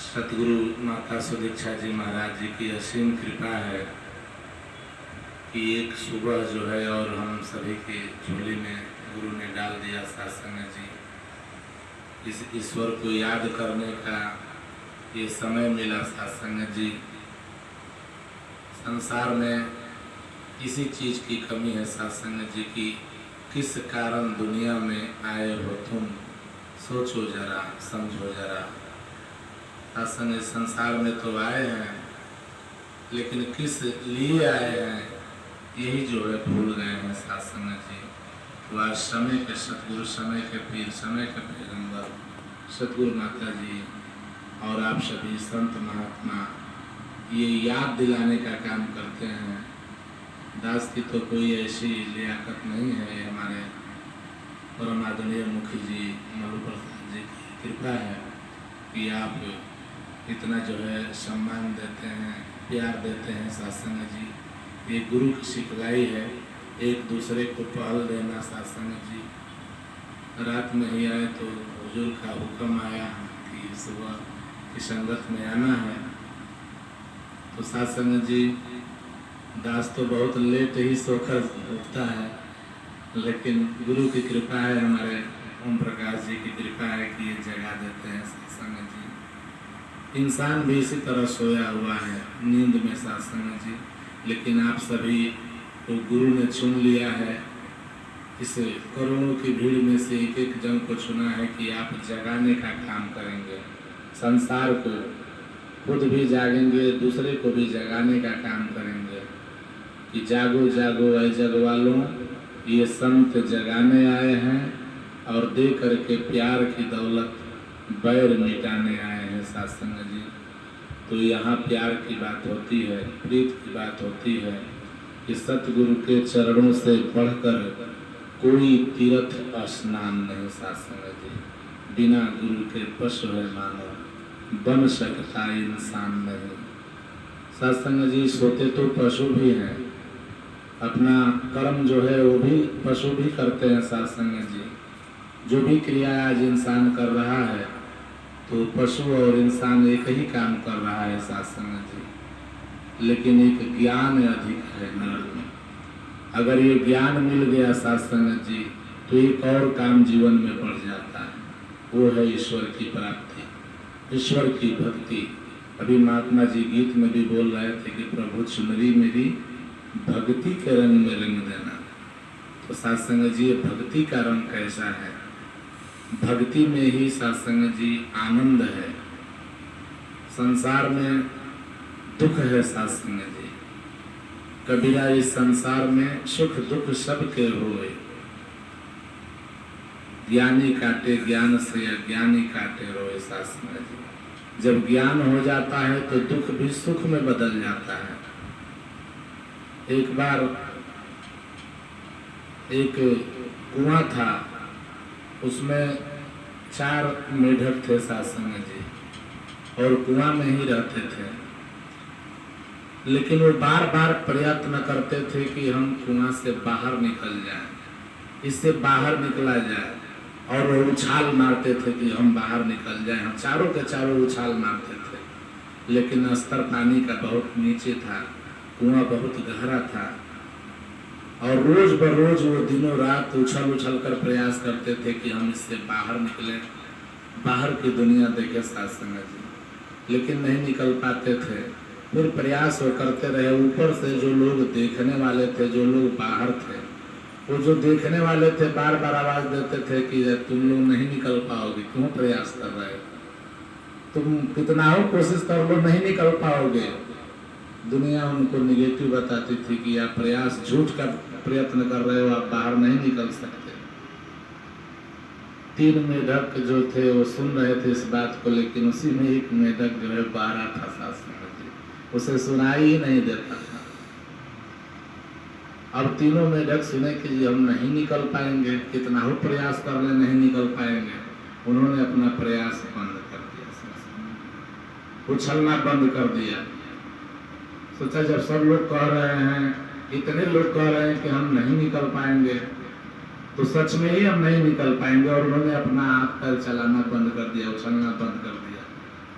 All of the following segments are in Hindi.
सतगुरु माता सुदीक्षा जी महाराज जी की असीम कृपा है कि एक सुबह जो है और हम सभी के झोली में गुरु ने डाल दिया सत्संग जी। इस ईश्वर को याद करने का ये समय मिला सत्संग जी। संसार में इसी चीज़ की कमी है सत्संग जी की, किस कारण दुनिया में आए हो तुम, सोचो जरा, समझो जरा। सत्संग संसार में तो आए हैं, लेकिन किस लिए आए हैं यही जो है भूल गए हैं सत्संग जी। तो आज समय के सतगुरु, समय के पीर, समय के पैगंबर सतगुरु माता जी और आप सभी संत महात्मा ये याद दिलाने का काम करते हैं। दास की तो कोई ऐसी लियाकत नहीं है, हमारे परम आदरणीय मुखी जी मलू प्रसाद जी की कृपा है कि आप इतना जो है सम्मान देते हैं, प्यार देते हैं सत्संग जी। ये गुरु की सिखलाई है, एक दूसरे को पहल देना सत्संग जी। रात में ही आए तो हुजूर का हुक्म आया कि सुबह की संगत में आना है। तो सत्संग जी दास तो बहुत लेट ही सोकर उठता है, लेकिन गुरु की कृपा है, हमारे ओम प्रकाश जी की कृपा है कि ये जगा देते हैं सत्संग जी। इंसान भी इसी तरह सोया हुआ है नींद में सत्संग जी, लेकिन आप सभी को गुरु ने चुन लिया है। इस करोड़ों की भीड़ में से एक एक जन को चुना है कि आप जगाने का काम करेंगे, संसार को खुद भी जागेंगे, दूसरे को भी जगाने का काम करेंगे कि जागो जागो ऐ जग वालों, ये संत जगाने आए हैं और दे करके प्यार की दौलत बैर मिटाने आए हैं सत्संग जी। तो यहाँ प्यार की बात होती है, प्रीत की बात होती है कि सतगुरु के चरणों से बढ़कर कोई तीर्थ स्नान नहीं सत्संग जी। बिना गुरु के पशु है मानो, बन सकता इंसान नहीं। सत्संग जी सोते तो पशु भी हैं, अपना कर्म जो है वो भी पशु भी करते हैं सत्संग जी। जो भी क्रिया आज इंसान कर रहा है तो पशु और इंसान एक ही काम कर रहा है सत्संग जी, लेकिन एक ज्ञान अधिक है नर में। अगर ये ज्ञान मिल गया सत्संग जी तो एक और काम जीवन में बढ़ जाता है, वो है ईश्वर की प्राप्ति, ईश्वर की भक्ति। अभी महात्मा जी गीत में भी बोल रहे थे कि प्रभु चुनरी मेरी भक्ति के रंग में रंग देना। तो सत्संग जी भक्ति का रंग कैसा है? भक्ति में ही सत्संग जी आनंद है। संसार में दुख है सत्संग जी। कबीरा इस संसार में सुख दुख सबके होए, ज्ञानी काटे ज्ञान से अज्ञानी काटे रोए सत्संग जी। जब ज्ञान हो जाता है तो दुख भी सुख में बदल जाता है। एक बार एक कुआं था, उसमें 4 मेढक थे सत्संग जी और कुआं में ही रहते थे, लेकिन वो बार बार प्रयत्न करते थे कि हम कुआं से बाहर निकल जाएं, इससे बाहर निकला जाए, और वो उछाल मारते थे कि हम बाहर निकल जाएं। हम चारों के चारों उछाल मारते थे, लेकिन स्तर पानी का बहुत नीचे था, कुआं बहुत गहरा था, और रोज बरोज वो दिनों रात उछल उछल कर प्रयास करते थे कि हम इससे बाहर निकले, बाहर की दुनिया देखे सत्संग जी, लेकिन नहीं निकल पाते थे। फिर प्रयास वो करते रहे। ऊपर से जो लोग देखने वाले थे, जो लोग बाहर थे, वो जो देखने वाले थे बार बार आवाज देते थे कि तुम लोग नहीं निकल पाओगे, क्यों प्रयास कर रहे हो, तुम कितना हो कोशिश कर लो, नहीं निकल पाओगे। दुनिया उनको निगेटिव बताती थी कि आप प्रयास झूठ का प्रयत्न कर रहे हो, आप बाहर नहीं निकल सकते। 3 मेढक जो थे वो सुन रहे थे इस बात को, लेकिन उसी में एक मेढक जो है बाहर था सत्संग जी, उसे सुनाई ही नहीं देता था। अब तीनों मेढक सुने कि जी हम नहीं निकल पाएंगे, कितना हो प्रयास कर ले नहीं निकल पाएंगे। उन्होंने अपना प्रयास बंद कर दिया, उछलना बंद कर दिया। सोचा जब सब लोग कह रहे हैं, इतने लोग कह रहे हैं कि हम नहीं निकल पाएंगे, तो सच में ही हम नहीं निकल पाएंगे। और उन्होंने अपना हाथ पैर चलाना बंद कर दिया, उछलना बंद कर दिया।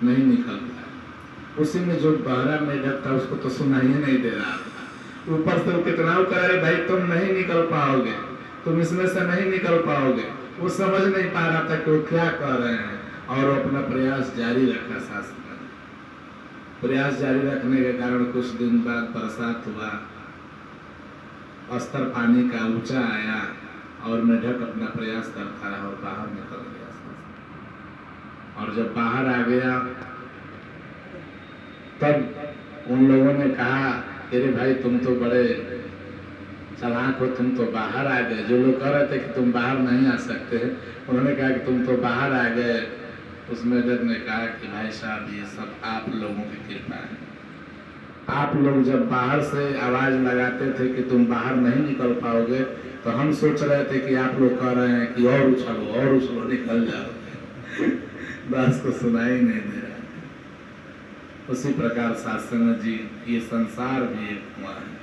नहीं निकल पाया। उसी में जो बहरा मेढक था उसको तो सुनाई नहीं दे रहा था। ऊपर से वो कितना कह रहे भाई तुम नहीं निकल पाओगे, तुम इसमें से नहीं निकल पाओगे। वो समझ नहीं पा रहा था कि वो क्या कह रहे हैं और वो अपना प्रयास जारी रखा। शासन प्रयास जारी रखने के कारण कुछ दिन बाद बरसात हुआ, स्तर पानी का ऊंचा आया और मेढक अपना प्रयास करता रहा और बाहर निकल गया। और जब बाहर आ गया तब उन लोगों ने कहा अरे भाई तुम तो बड़े चालाक हो, तुम तो बाहर आ गए। जो लोग कह रहे थे कि तुम बाहर नहीं आ सकते, उन्होंने कहा कि तुम तो बाहर आ गए। उस मेढक ने कहा कि भाई साहब ये सब आप लोगों की कृपा है। आप लोग जब बाहर से आवाज लगाते थे कि तुम बाहर नहीं निकल पाओगे तो हम सोच रहे थे कि आप लोग कह रहे हैं कि और उछलो निकल जाओ। बस को सुनाई नहीं दे रहा। उसी प्रकार साधु संगत जी ये संसार भी एक कुआं है।